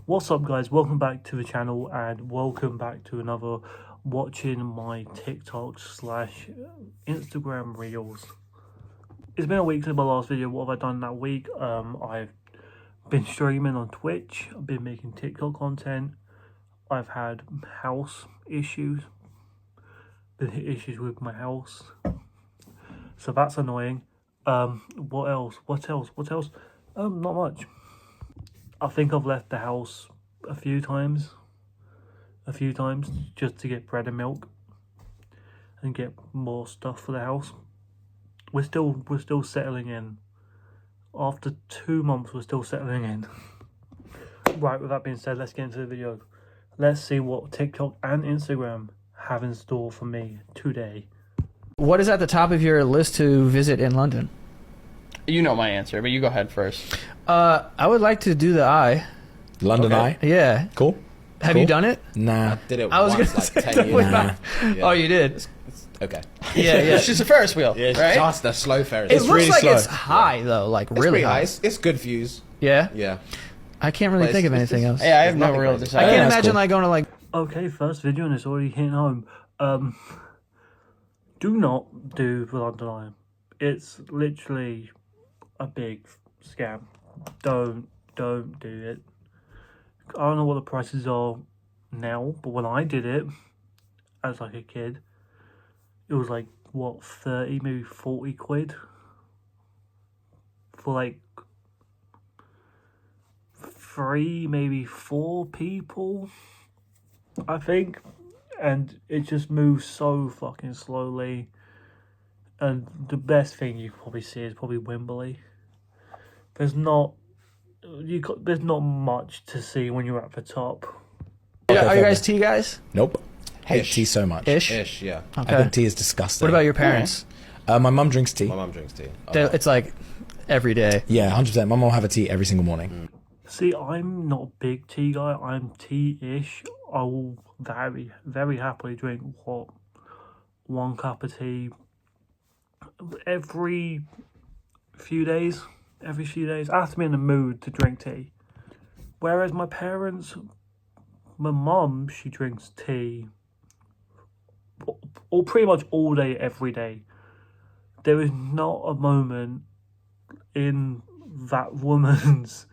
What's up, guys? Welcome back to the channel and welcome back to another watching my TikTok slash Instagram reels. It's been a week since my last video. What have I done that week? I've been streaming on Twitch. I've been making TikTok content. I've had house issues. Been issues with my house. So that's annoying. What else? Not much. I think I've left the house a few times just to get bread and milk and get more stuff for the house. We're still settling in. After 2 months, we're still settling in. Right, with that being said, let's get into the video. Let's see what TikTok and Instagram have in store for me today. What is at the top of your list to visit in London? You know my answer, but you go ahead first. I would like to do the Eye. London Eye? Yeah. Cool. Have you done it? Nah. I did it I was once, gonna like say 10 years Nah. ago. Yeah. Oh, you did? It's okay. Yeah, yeah. It's just a Ferris wheel, Yeah, it's right? just the slow Ferris. It It's looks really like slow. it's high, though. Like, really really high. nice. It's good views. Yeah? Yeah. I can't really But think of it's- anything else. Yeah, I have no nothing real crazy. I desire. can't Yeah, that's imagine, cool. like, going to, like... Okay, first video and it's already hitting home. Do not do the London Eye. It's literally a big scam. Don't do it. I don't know what the prices are now, but when I did it as like a kid, it was like what, 30, maybe 40 quid for like 3, maybe 4 people, I think. And it just moves so fucking slowly. And the best thing you probably see is probably Wembley. There's not much to see when you're at the top. Yeah, are you guys tea guys? Nope. Hate Ish. tea so much. Ish? Ish, yeah. Okay. I think tea is disgusting. What about your parents? My mum drinks tea. My mum drinks tea. It's like every day. Yeah, 100%. My mum will have a tea every single morning. See, I'm not a big tea guy. I'm tea-ish. I will very, very happily drink one cup of tea every few days. I have to be in the mood to drink tea. Whereas my parents, my mum, she drinks tea all pretty much all day, every day. There is not a moment in that woman's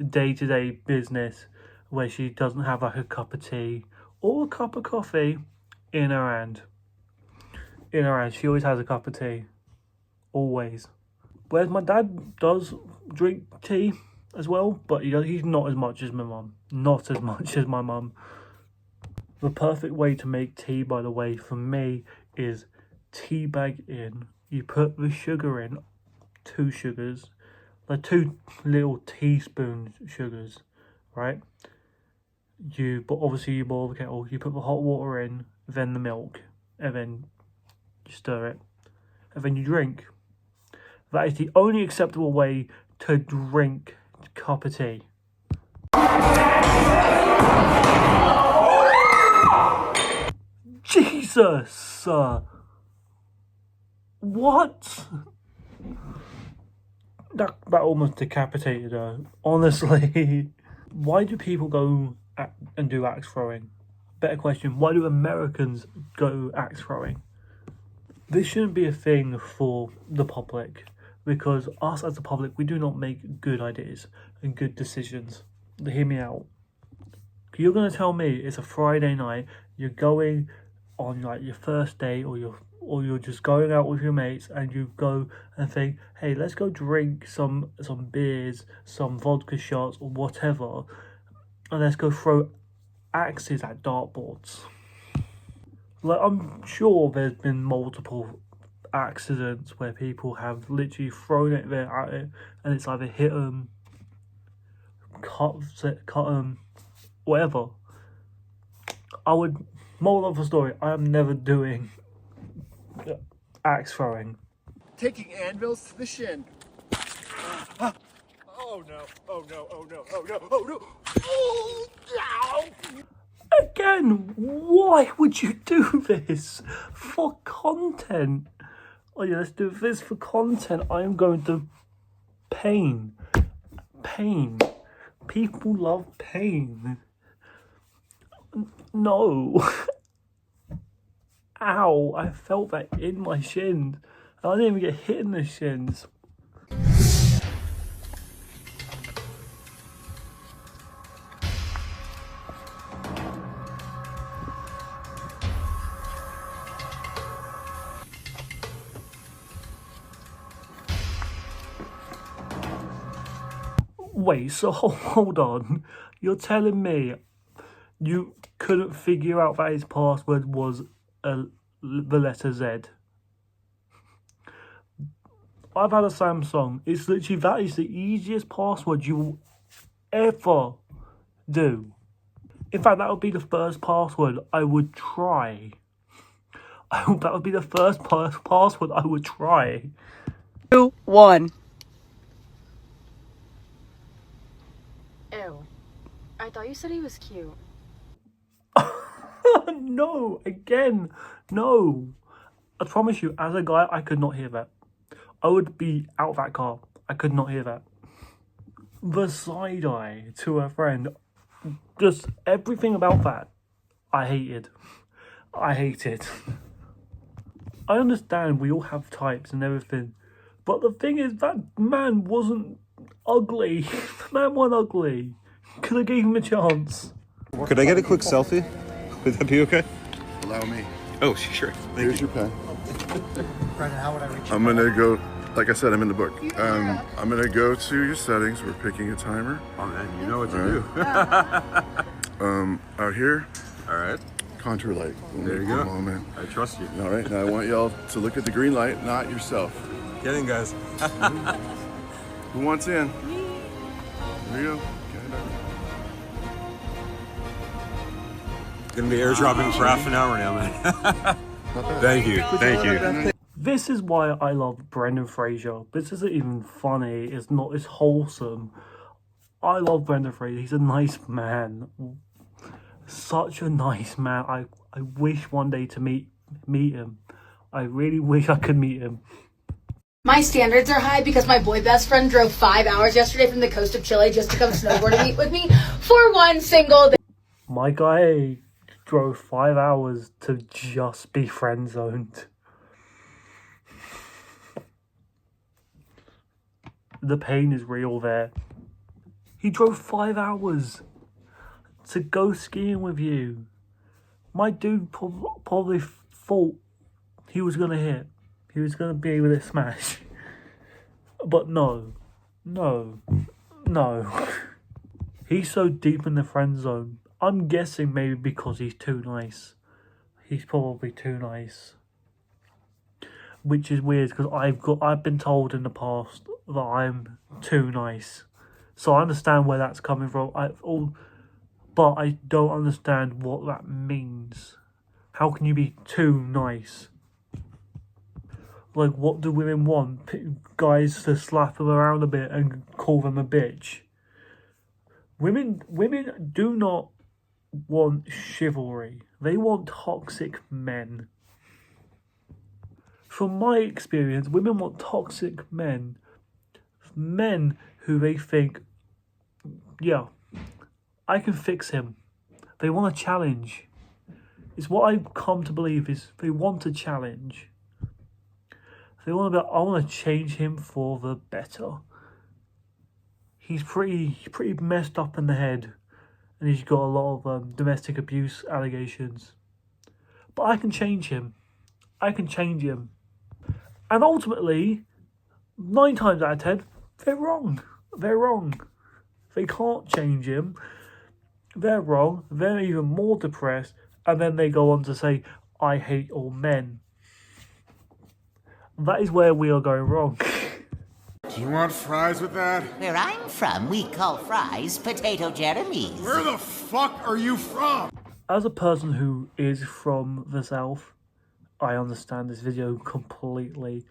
day-to-day business where she doesn't have like a cup of tea or a cup of coffee in her hand. She always has a cup of tea. Always. Whereas my dad does drink tea as well, but he's not as much as my mum. Not as much as my mum. The perfect way to make tea, by the way, for me, is tea bag in. You put the sugar in, 2 sugars, like 2 little teaspoon sugars, right? But obviously you boil the kettle, you put the hot water in, then the milk, and then you stir it, and then you drink. That is the only acceptable way to drink a cup of tea. Jesus! What? That almost decapitated her. Honestly. Why do people go and do axe throwing? Better question, why do Americans go axe throwing? This shouldn't be a thing for the public, because us as the public, we do not make good ideas and good decisions. Hear me out. You're going to tell me it's a Friday night, you're going on like your first date, or you're just going out with your mates, and you go and think, hey, let's go drink some beers, some vodka shots or whatever, and let's go throw axes at dartboards. Like, I'm sure there's been multiple accidents where people have literally thrown it there at it, and it's either hit them, cut them, whatever. Moral of the story, I am never doing axe throwing. Taking anvils to the shin. Oh no, oh no, oh no, oh no, oh no. Oh, ow. Again, why would you do this? For content. Oh yeah, let's do this for content. I am going to pain People love pain. No. Ow, I felt that in my shins. I didn't even get hit in the shins. Wait, so hold on. You're telling me you couldn't figure out that his password was the letter Z? I've had a Samsung. It's literally, that is the easiest password you will ever do. In fact, that would be the first password I would try. That would be the first password I would try. 2, 1. Ew. I thought you said he was cute. No, again, no. I promise you, as a guy, I could not hear that. I would be out that car. I could not hear that. The side eye to a friend, just everything about that, I hated. I hated. I understand we all have types and everything, but the thing is, that man wasn't ugly. The man wasn't ugly. Could have gave him a chance. Could I get a quick selfie? Would that be okay? Allow me. Oh, sure. Here's your pen. I'm gonna go. Like I said, I'm in the book. I'm gonna go to your settings. We're picking a timer. Oh man, you know what to do. Out here, All right. contour light. There you go. Moment. I trust you. All right. Now I want y'all to look at the green light, not yourself. Get in, guys. Who wants in? There you go. Gonna be airdropping for half an hour now, man. Thank you. Thank you. This is why I love Brendan Fraser. This isn't even funny. It's not. It's wholesome. I love Brendan Fraser. He's a nice man. Such a nice man. I wish one day to meet him. I really wish I could meet him. My standards are high because my boy best friend drove 5 hours yesterday from the coast of Chile just to come snowboard with me for one single day. My guy drove 5 hours to just be friend zoned. The pain is real there. He drove 5 hours to go skiing with you. My dude probably thought he was gonna hit. He was gonna be able to smash. But no. He's so deep in the friend zone. I'm guessing maybe because he's too nice. He's probably too nice. Which is weird because I've been told in the past that I'm too nice. So I understand where that's coming from. But I don't understand what that means. How can you be too nice? Like, what do women want? Guys to slap them around a bit and call them a bitch? Women do not want chivalry. They want toxic men. From my experience, women want toxic men. Men who they think, yeah, I can fix him. They want a challenge. It's what I've come to believe is they want a challenge. They want to be, I want to change him for the better. He's pretty messed up in the head, and he's got a lot of domestic abuse allegations. But I can change him. And ultimately, 9 times out of 10, they're wrong. They can't change him. They're wrong. They're even more depressed. And then they go on to say, I hate all men. That is where we are going wrong. Do you want fries with that? Where I'm from, we call fries Potato Jeremy's. Where the fuck are you from? As a person who is from the South, I understand this video completely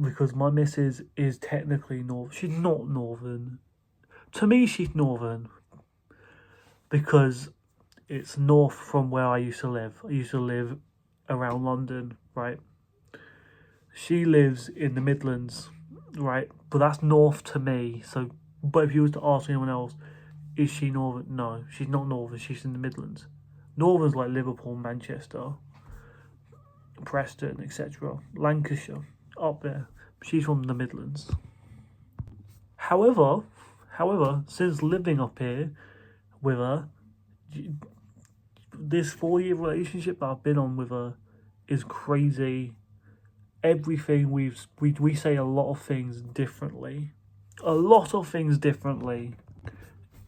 because my missus is technically North. She's not Northern. To me, she's Northern because it's north from where I used to live. I used to live around London, right? She lives in the Midlands, right? But that's north to me. So, but if you was to ask anyone else, is she Northern? No, she's not Northern. She's in the Midlands. Northern's like Liverpool, Manchester, Preston, etc. Lancashire, up there. She's from the Midlands. However, since living up here with her, this 4-year relationship that I've been on with her is crazy. Everything we say a lot of things differently.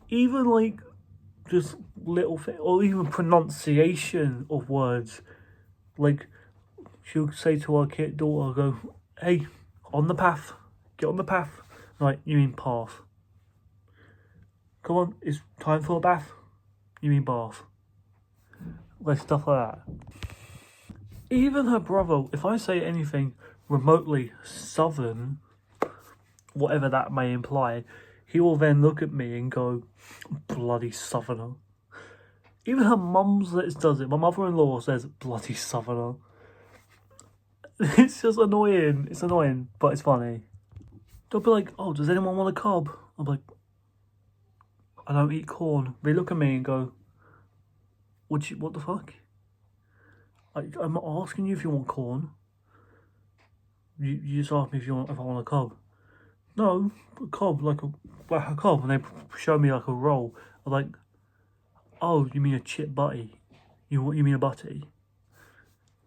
Even like just little things, or even pronunciation of words. Like she'll say to our daughter, go, hey, on the path, get on the path. Like, you mean path. Come on, it's time for a bath. You mean bath. Like stuff like that. Even her brother, if I say anything remotely southern, whatever that may imply, he will then look at me and go, bloody southerner. Even her mum does it. My mother-in-law says, bloody southerner. It's just annoying. It's annoying, but it's funny. They'll be like, oh, does anyone want a cob? I'm like, I don't eat corn. They look at me and go, what the fuck? I'm not asking you if you want corn. You just asked me if I want a cob. No, a cob, like a cob. And they show me like a roll. I'm like, oh, you mean a chip butty? You mean a butty?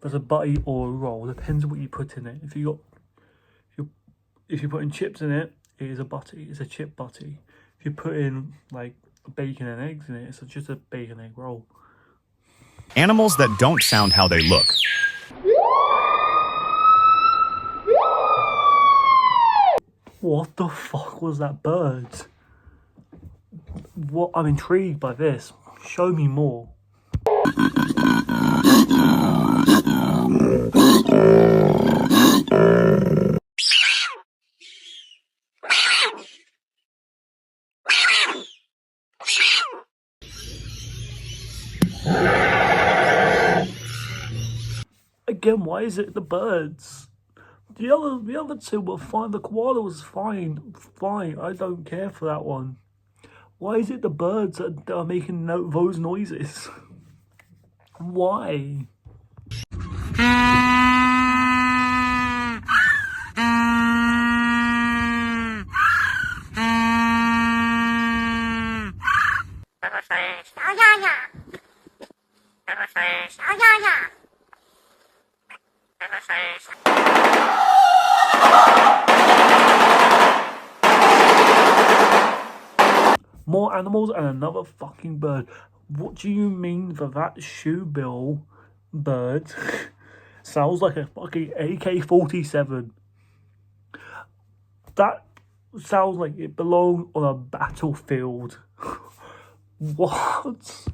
There's a butty or a roll. Depends on what you put in it. If you put in chips in it, it is a butty. It's a chip butty. If you put in like bacon and eggs in it, it's just a bacon egg roll. Animals that don't sound how they look. What the fuck was that bird? What? I'm intrigued by this. Show me more. Again, why is it the birds? The other two were fine. The koala was fine. I don't care for that one. Why is it the birds that are making those noises? Why? More animals and another fucking bird. What do you mean for that shoebill bird? Sounds like a fucking AK-47. That sounds like it belonged on a battlefield. What?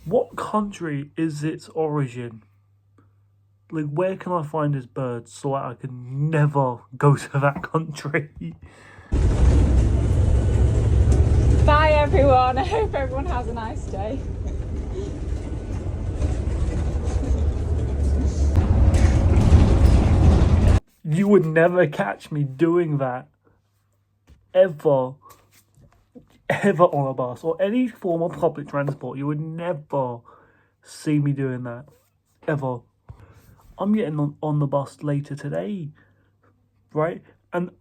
What country is its origin? Like, where can I find this bird so I can never go to that country? Bye everyone, I hope everyone has a nice day. You would never catch me doing that. Ever on a bus or any form of public transport. You would never see me doing that. Ever. I'm getting on the bus later today. Right? And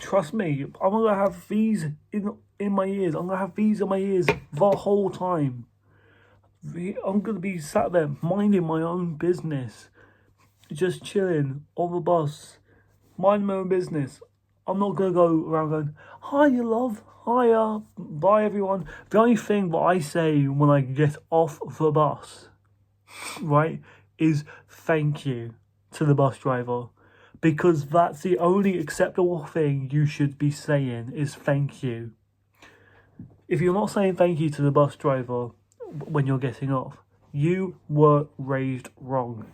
trust me, I'm going to have these in my ears. I'm going to have these in my ears the whole time. I'm going to be sat there minding my own business. Just chilling on the bus. Minding my own business. I'm not going to go around going, hi, you love. Hiya. Bye, everyone. The only thing that I say when I get off the bus, right, is thank you to the bus driver. Because that's the only acceptable thing you should be saying is thank you. If you're not saying thank you to the bus driver when you're getting off, you were raised wrong.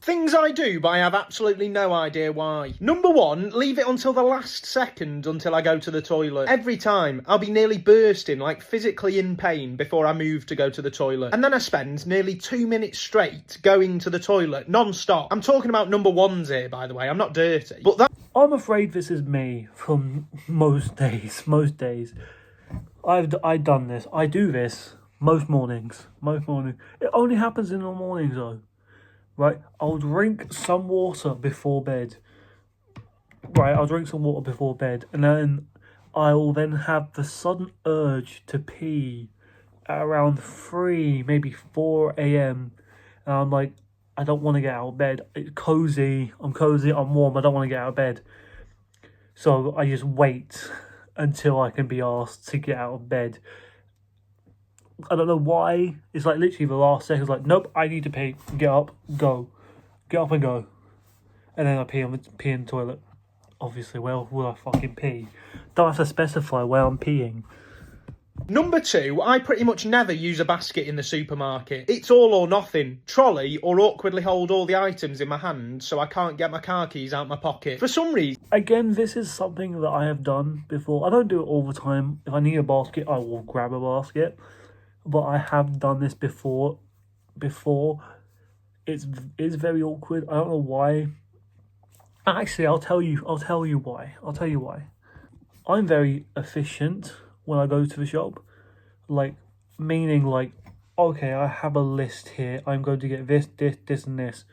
Things I do, but I have absolutely no idea why. Number one, leave it until the last second until I go to the toilet. Every time, I'll be nearly bursting, like physically in pain before I move to go to the toilet. And then I spend nearly 2 minutes straight going to the toilet, non-stop. I'm talking about number ones here, by the way, I'm not dirty. But that... I'm afraid this is me from most days. I've done this. I do this most mornings. Most mornings. It only happens in the mornings though. Right? I'll drink some water before bed. Right? I'll drink some water before bed, and then I will then have the sudden urge to pee at around 3, maybe 4 a.m. And I'm like, I don't want to get out of bed. It's cozy. I'm cozy. I'm warm. I don't want to get out of bed. So I just wait until I can be asked to get out of bed. I don't know why. It's like literally the last second. It's like, nope, I need to pee. Get up, go. Get up and go. And then I pee in the toilet. Obviously, where will I fucking pee? Don't have to specify where I'm peeing. Number 2, I pretty much never use a basket in the supermarket. It's all or nothing. Trolley or awkwardly hold all the items in my hand so I can't get my car keys out my pocket. For some reason... Again, this is something that I have done before. I don't do it all the time. If I need a basket, I will grab a basket. But I have done this before. It's very awkward. I don't know why. Actually, I'll tell you why. I'm very efficient when I go to the shop. Meaning, okay, I have a list here. I'm going to get this, and this.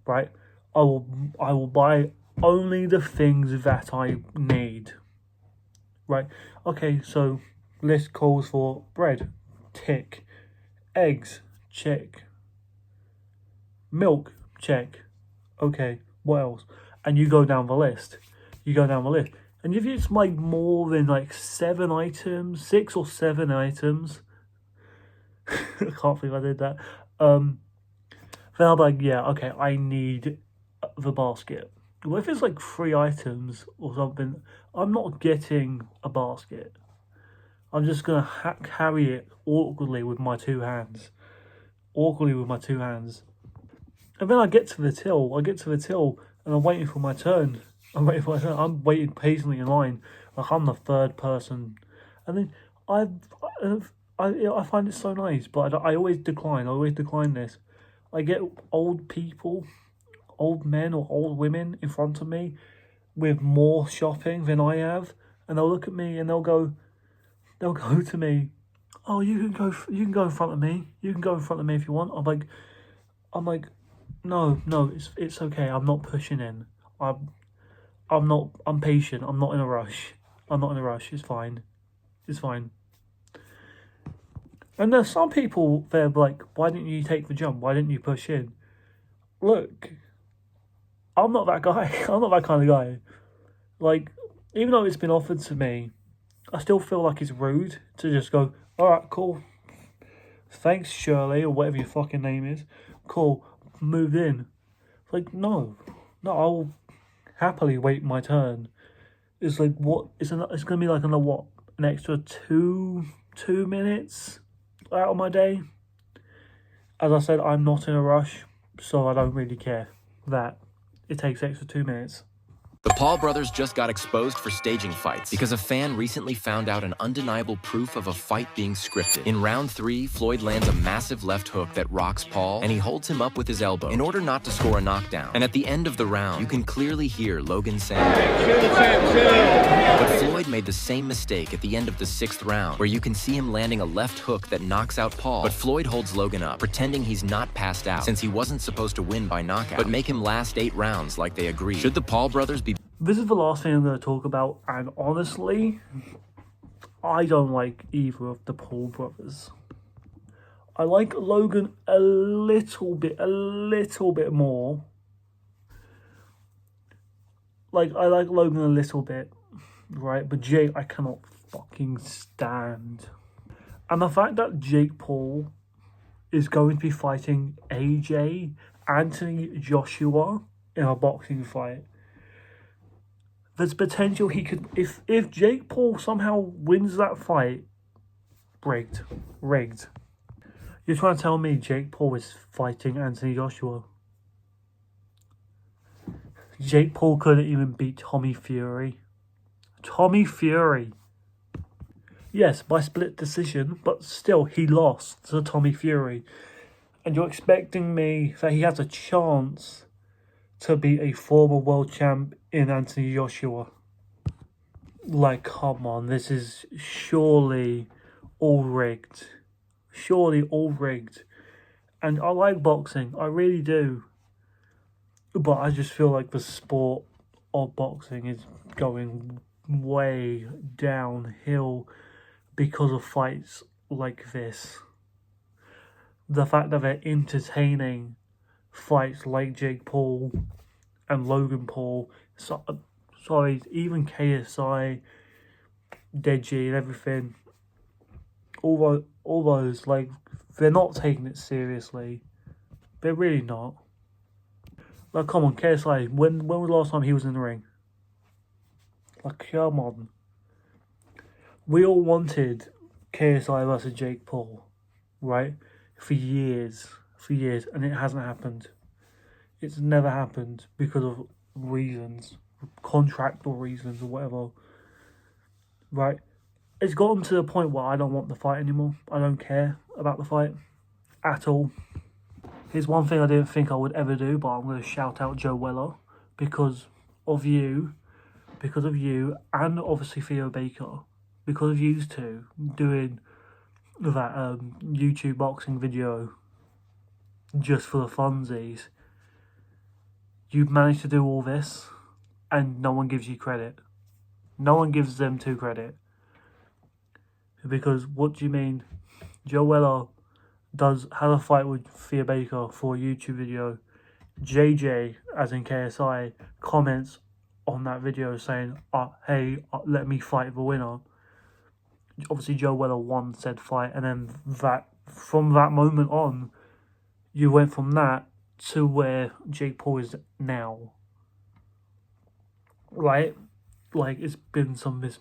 Right? I will buy only the things that I need. Right? Okay, so list calls for bread. Tick. Eggs. Check. Milk. Check. Okay, what else? And you go down the list. And if it's more than 7 items, 6 or 7 items, I can't believe I did that. Then I'll be like, yeah, okay, I need the basket. Well, if it's 3 items or something, I'm not getting a basket. I'm just gonna carry it awkwardly with my 2 hands. And then I get to the till. And I'm waiting for my turn. I'm waiting patiently in line. I'm the 3rd person. And then I find it so nice, but I always decline this. I get old people, old men or old women in front of me with more shopping than I have. And they'll look at me and they'll go to me, oh, you can go in front of me. You can go in front of me if you want. I'm like, no, it's okay. I'm not pushing in. I'm patient. I'm not in a rush. It's fine. And there's some people, they're like, why didn't you take the jump? Why didn't you push in? Look, I'm not that guy. I'm not that kind of guy. Even though it's been offered to me, I still feel like it's rude to just go, alright, cool. Thanks, Shirley, or whatever your fucking name is. Cool. Moved in. No, I'll happily wait my turn. It's what? It's gonna be another what? An extra 2 minutes out of my day. As I said, I'm not in a rush, so I don't really care that it takes extra 2 minutes. The Paul brothers just got exposed for staging fights because a fan recently found out an undeniable proof of a fight being scripted. In round 3, Floyd lands a massive left hook that rocks Paul, and he holds him up with his elbow in order not to score a knockdown. And at the end of the round, you can clearly hear Logan saying, but Floyd made the same mistake at the end of the 6th round, where you can see him landing a left hook that knocks out Paul. But Floyd holds Logan up, pretending he's not passed out, since he wasn't supposed to win by knockout, but make him last 8 rounds like they agreed. Should the Paul brothers be... This is the last thing I'm going to talk about, and honestly, I don't like either of the Paul brothers. I like Logan a little bit more. I like Logan a little bit, right? But Jake, I cannot fucking stand. And the fact that Jake Paul is going to be fighting AJ, Anthony Joshua, in a boxing fight. There's potential he could, if Jake Paul somehow wins that fight, rigged. You're trying to tell me Jake Paul is fighting Anthony Joshua? Jake Paul couldn't even beat Tommy Fury. Yes, by split decision, but still he lost to Tommy Fury. And you're expecting me that he has a chance to be a former world champ in Anthony Joshua? Like, come on, this is surely all rigged. Surely all rigged. And I like boxing, I really do. But I just feel like the sport of boxing is going way downhill because of fights like this. The fact that they're entertaining fights like Jake Paul and Logan Paul, sorry, even KSI, Deji and everything, all those, like, they're not taking it seriously. They're really not. Like, come on, KSI, when was the last time he was in the ring? Like, come on. We all wanted KSI versus Jake Paul, right? For years, and it hasn't happened. It's never happened because of reasons, contractual reasons or whatever, right? It's gotten to the point where I don't want the fight anymore. I don't care about the fight at all. Here's one thing I didn't think I would ever do, but I'm going to shout out Joe Weller because of you, and obviously Theo Baker, because of you two doing that YouTube boxing video just for the funsies. You've managed to do all this and no one gives you credit. No one gives them two credit. Because what do you mean? Joe Weller has a fight with Theo Baker for a YouTube video. JJ, as in KSI, comments on that video saying, hey, let me fight the winner. Obviously Joe Weller won said fight, and then from that moment on, you went from that to where Jake Paul is now. Right? Like, it's been this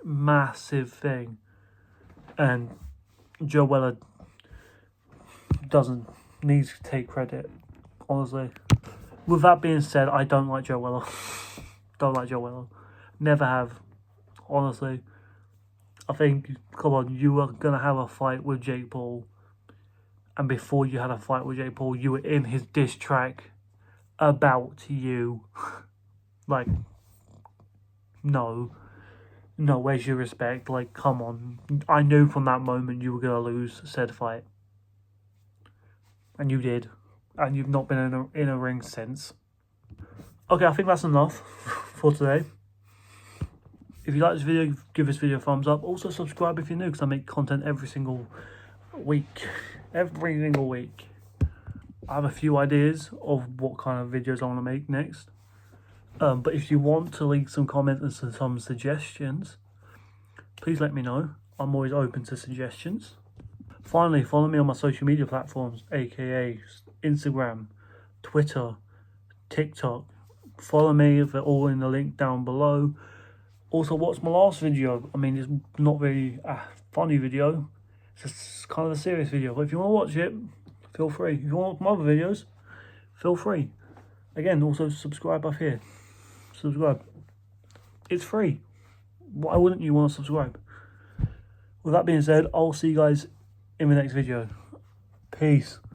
massive thing. And Joe Weller doesn't need to take credit, honestly. With that being said, I don't like Joe Weller. Don't like Joe Weller. Never have, honestly. I think, come on, you were going to have a fight with Jake Paul. And before you had a fight with Jake Paul, you were in his diss track about you. Like, no. No, where's your respect? Like, come on. I knew from that moment you were going to lose said fight. And you did. And you've not been in a ring since. Okay, I think that's enough for today. If you like this video, give this video a thumbs up. Also subscribe if you're new, because I make content every single week. Every single week. I have a few ideas of what kind of videos I want to make next. But if you want to leave some comments and some suggestions, please let me know. I'm always open to suggestions. Finally, follow me on my social media platforms, aka Instagram, Twitter, TikTok. Follow me, they're all in the link down below. Also, watch my last video. I mean, it's not really a funny video. It's just kind of a serious video. But if you want to watch it, feel free. If you want my other videos, feel free. Again, also subscribe up here. Subscribe. It's free. Why wouldn't you want to subscribe? With that being said, I'll see you guys in the next video. Peace.